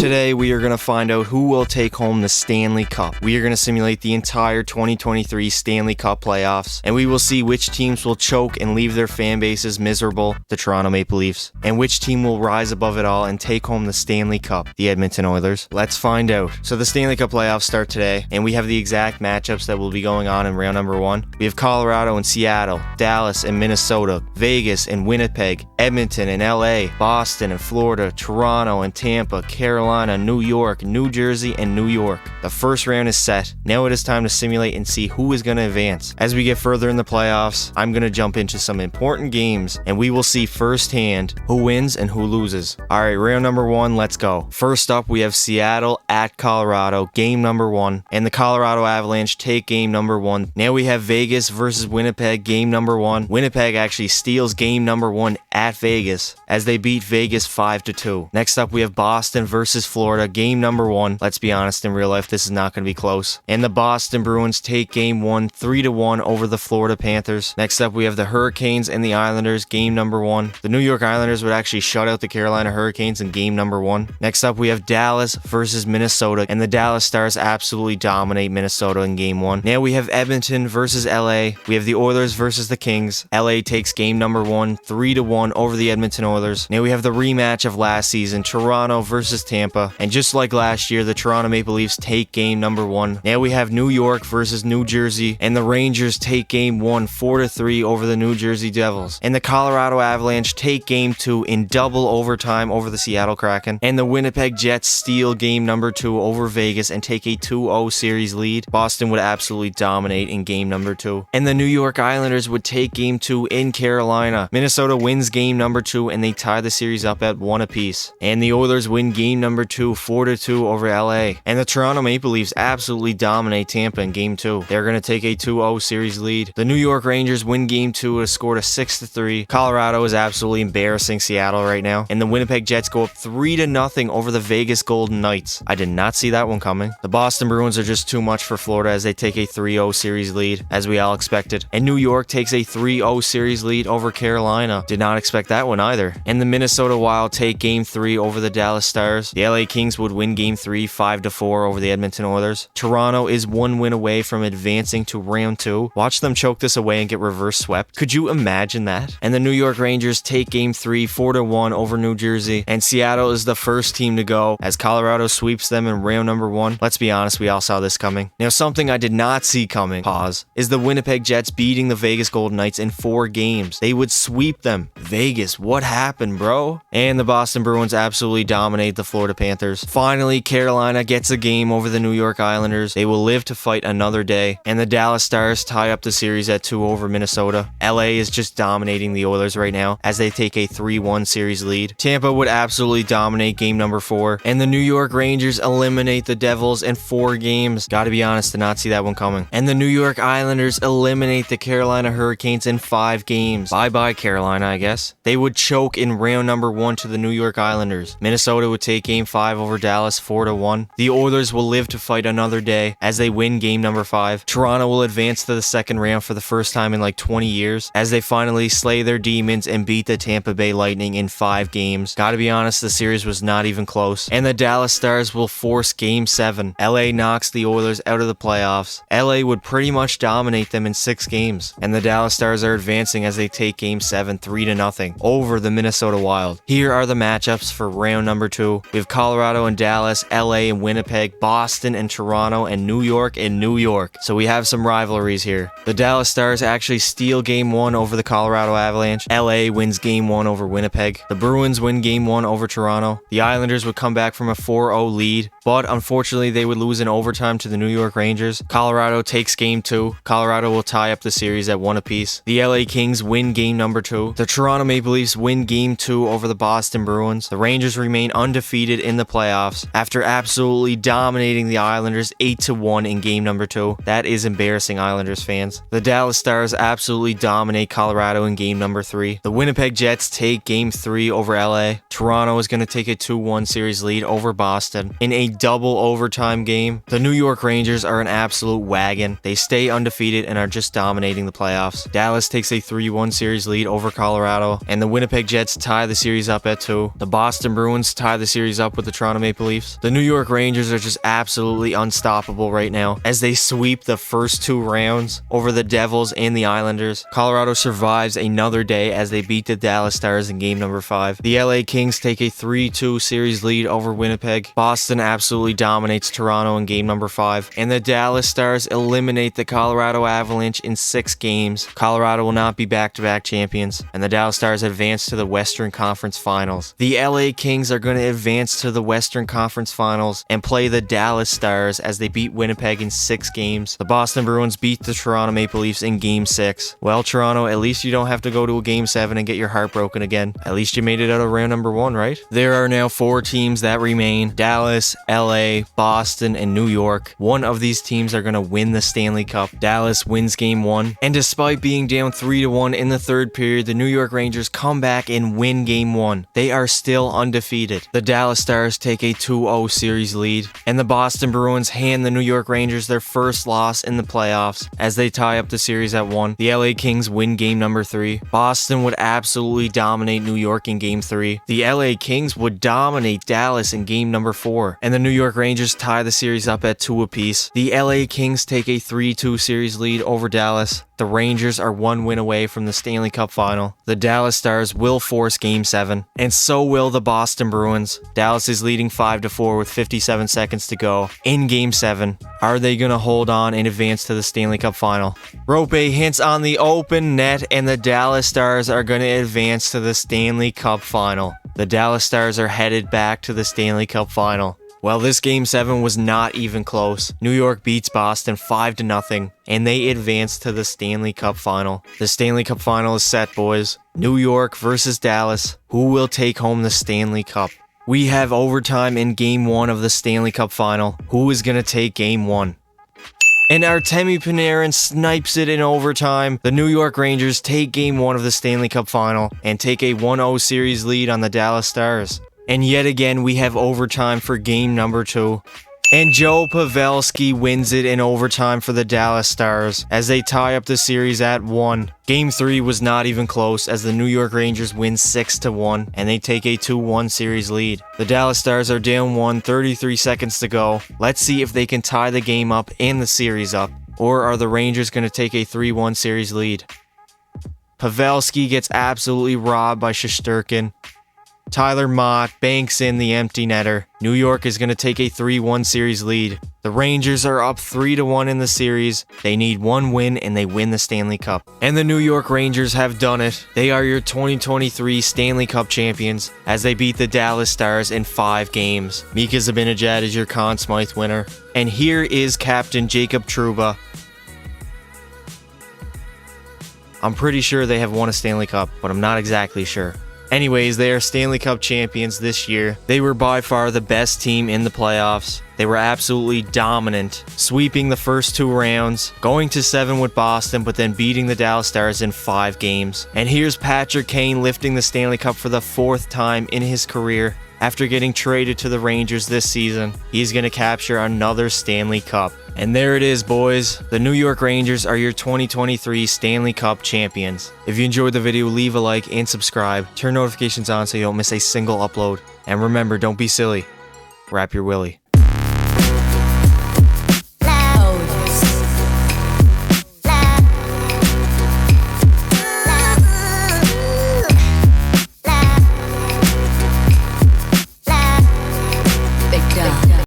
Today, we are going to find out who will take home the Stanley Cup. We are going to simulate the entire 2023 Stanley Cup playoffs, and we will see which teams will choke and leave their fan bases miserable, the Toronto Maple Leafs, and which team will rise above it all and take home the Stanley Cup, the Edmonton Oilers. Let's find out. So the Stanley Cup playoffs start today, and we have the exact matchups that will be going on in round number 1. We have Colorado and Seattle, Dallas and Minnesota, Vegas and Winnipeg, Edmonton and LA, Boston and Florida, Toronto and Tampa, Carolina, New York, New Jersey, and New York. The first round is set. Now it is time to simulate and see who is going to advance. As we get further in the playoffs, I'm going to jump into some important games, and we will see firsthand who wins and who loses. Alright, round number 1, let's go. First up, we have Seattle at Colorado, game number 1, and the Colorado Avalanche take game number 1. Now we have Vegas versus Winnipeg, game number 1. Winnipeg actually steals game number 1 at Vegas, as they beat Vegas 5-2. Next up, we have Boston versus Florida, game number 1. Let's be honest, in real life, this is not going to be close. And the Boston Bruins take game 1, 3-1 over the Florida Panthers. Next up, we have the Hurricanes and the Islanders, game number 1. The New York Islanders would actually shut out the Carolina Hurricanes in game number 1. Next up, we have Dallas versus Minnesota, and the Dallas Stars absolutely dominate Minnesota in game 1. Now we have Edmonton versus LA. We have the Oilers versus the Kings. LA takes game number 1, 3-1 over the Edmonton Oilers. Now we have the rematch of last season, Toronto versus Tampa. And just like last year, the Toronto Maple Leafs take game number 1. Now we have New York versus New Jersey, and the Rangers take game 1, 4-3 over the New Jersey Devils. And the Colorado Avalanche take game 2 in double overtime over the Seattle Kraken. And the Winnipeg Jets steal game number 2 over Vegas and take a 2-0 series lead. Boston would absolutely dominate in game number 2. And the New York Islanders would take game 2 in Carolina. Minnesota wins game number 2, and they tie the series up at 1 apiece. And the Oilers win game number 2, 4-2 over LA. And the Toronto Maple Leafs absolutely dominate Tampa in game 2. They're going to take a 2-0 series lead. The New York Rangers win game 2 at a score of 6-3. Colorado is absolutely embarrassing Seattle right now. And the Winnipeg Jets go up 3-0 over the Vegas Golden Knights. I did not see that one coming. The Boston Bruins are just too much for Florida as they take a 3-0 series lead, as we all expected. And New York takes a 3-0 series lead over Carolina. Did not expect that one either. And the Minnesota Wild take game 3 over the Dallas Stars. The LA Kings would win game 3, 5-4 over the Edmonton Oilers. Toronto is 1 win away from advancing to round 2. Watch them choke this away and get reverse swept. Could you imagine that? And the New York Rangers take game 3, 4-1 over New Jersey. And Seattle is the first team to go as Colorado sweeps them in round number 1. Let's be honest, we all saw this coming. Now, something I did not see coming, is the Winnipeg Jets beating the Vegas Golden Knights in 4 games. They would sweep them. Vegas, what happened, bro? And the Boston Bruins absolutely dominate the Florida Panthers. Finally, Carolina gets a game over the New York Islanders. They will live to fight another day. And the Dallas Stars tie up the series at 2 over Minnesota. LA is just dominating the Oilers right now as they take a 3-1 series lead. Tampa would absolutely dominate game number 4. And the New York Rangers eliminate the Devils in 4 games. Gotta be honest, did not see that one coming. And the New York Islanders eliminate the Carolina Hurricanes in 5 games. Bye-bye, Carolina, I guess. They would choke in round number 1 to the New York Islanders. Minnesota would take game 5 over Dallas 4-1. The Oilers will live to fight another day as they win game number 5. Toronto will advance to the second round for the first time in like 20 years as they finally slay their demons and beat the Tampa Bay Lightning in 5 games. Gotta be honest, the series was not even close. And the Dallas Stars will force game 7. LA knocks the Oilers out of the playoffs. LA would pretty much dominate them in 6 games. And the Dallas Stars are advancing as they take game 7 3-0 over the Minnesota Wild. Here are the matchups for round number 2. We have Colorado and Dallas, LA and Winnipeg, Boston and Toronto, and New York and New York. So we have some rivalries here. The Dallas Stars actually steal game 1 over the Colorado Avalanche. LA wins game 1 over Winnipeg. The Bruins win game 1 over Toronto. The Islanders would come back from a 4-0 lead, but unfortunately they would lose in overtime to the New York Rangers. Colorado takes game 2. Colorado will tie up the series at 1 apiece. The LA Kings win game number 2. The Toronto Maple Leafs win game 2 over the Boston Bruins. The Rangers remain undefeated in the playoffs after absolutely dominating the Islanders 8-1 in game number 2. That is embarrassing, Islanders fans. The Dallas Stars absolutely dominate Colorado in game number 3. The Winnipeg Jets take game 3 over LA. Toronto is going to take a 2-1 series lead over Boston in a double overtime game. The New York Rangers are an absolute wagon. They stay undefeated and are just dominating the playoffs. Dallas takes a 3-1 series lead over Colorado, and the Winnipeg Jets tie the series up at 2. The Boston Bruins tie the series up with the Toronto Maple Leafs. The New York Rangers are just absolutely unstoppable right now as they sweep the first 2 rounds over the Devils and the Islanders. Colorado survives another day as they beat the Dallas Stars in game number 5. The LA Kings take a 3-2 series lead over Winnipeg. Boston absolutely dominates Toronto in game number 5, and the Dallas Stars eliminate the Colorado Avalanche in 6 games. Colorado will not be back-to-back champions, and the Dallas Stars advance to the Western Conference Finals. The LA Kings are going to advance to the Western Conference Finals and play the Dallas Stars as they beat Winnipeg in 6 games. The Boston Bruins beat the Toronto Maple Leafs in game 6. Well, Toronto, at least you don't have to go to a game 7 and get your heart broken again. At least you made it out of round number 1, right? There are now 4 teams that remain: Dallas, LA, Boston, and New York. One of these teams are going to win the Stanley Cup. Dallas wins game 1, and despite being down 3-1 in the 3rd period, the New York Rangers come back and win game 1. They are still undefeated. The Dallas Stars take a 2-0 series lead, and the Boston Bruins hand the New York Rangers their first loss in the playoffs as they tie up the series at 1. The LA Kings win game number 3. Boston would absolutely dominate New York in game 3. The LA Kings would dominate Dallas in game number 4, and the New York Rangers tie the series up at 2 apiece. The LA Kings take a 3-2 series lead over Dallas. The Rangers are 1 win away from the Stanley Cup final. The Dallas Stars will force game 7, and so will the Boston Bruins. Dallas is leading 5-4 with 57 seconds to go in game 7. Are they going to hold on and advance to the Stanley Cup final? Rope hits on the open net, and the Dallas Stars are going to advance to the Stanley Cup final. The Dallas Stars are headed back to the Stanley Cup final. Well, this game 7 was not even close. New York beats Boston 5-0, and they advance to the Stanley Cup final. The Stanley Cup final is set, boys. New York versus Dallas. Who will take home the Stanley Cup? We have overtime in game 1 of the Stanley Cup final. Who is going to take game 1? And Artemi Panarin snipes it in overtime. The New York Rangers take game 1 of the Stanley Cup final and take a 1-0 series lead on the Dallas Stars. And yet again, we have overtime for game number 2. And Joe Pavelski wins it in overtime for the Dallas Stars as they tie up the series at 1. Game 3 was not even close as the New York Rangers win 6-1 and they take a 2-1 series lead. The Dallas Stars are down 1, 33 seconds to go. Let's see if they can tie the game up and the series up. Or are the Rangers going to take a 3-1 series lead? Pavelski gets absolutely robbed by Shesterkin. Tyler Mott banks in the empty netter. New York is going to take a 3-1 series lead. The Rangers are up 3-1 in the series. They need 1 win and they win the Stanley Cup. And the New York Rangers have done it. They are your 2023 Stanley Cup champions as they beat the Dallas Stars in 5 games. Mika Zibanejad is your Conn Smythe winner. And here is Captain Jacob Trouba. I'm pretty sure they have won a Stanley Cup, but I'm not exactly sure. Anyways, they are Stanley Cup champions this year. They were by far the best team in the playoffs. They were absolutely dominant, sweeping the first 2 rounds, going to 7 with Boston, but then beating the Dallas Stars in 5 games. And here's Patrick Kane lifting the Stanley Cup for the 4th time in his career. After getting traded to the Rangers this season, he's going to capture another Stanley Cup. And there it is, boys. The New York Rangers are your 2023 Stanley Cup champions. If you enjoyed the video, leave a like and subscribe. Turn notifications on so you don't miss a single upload. And remember, don't be silly. Wrap your willy.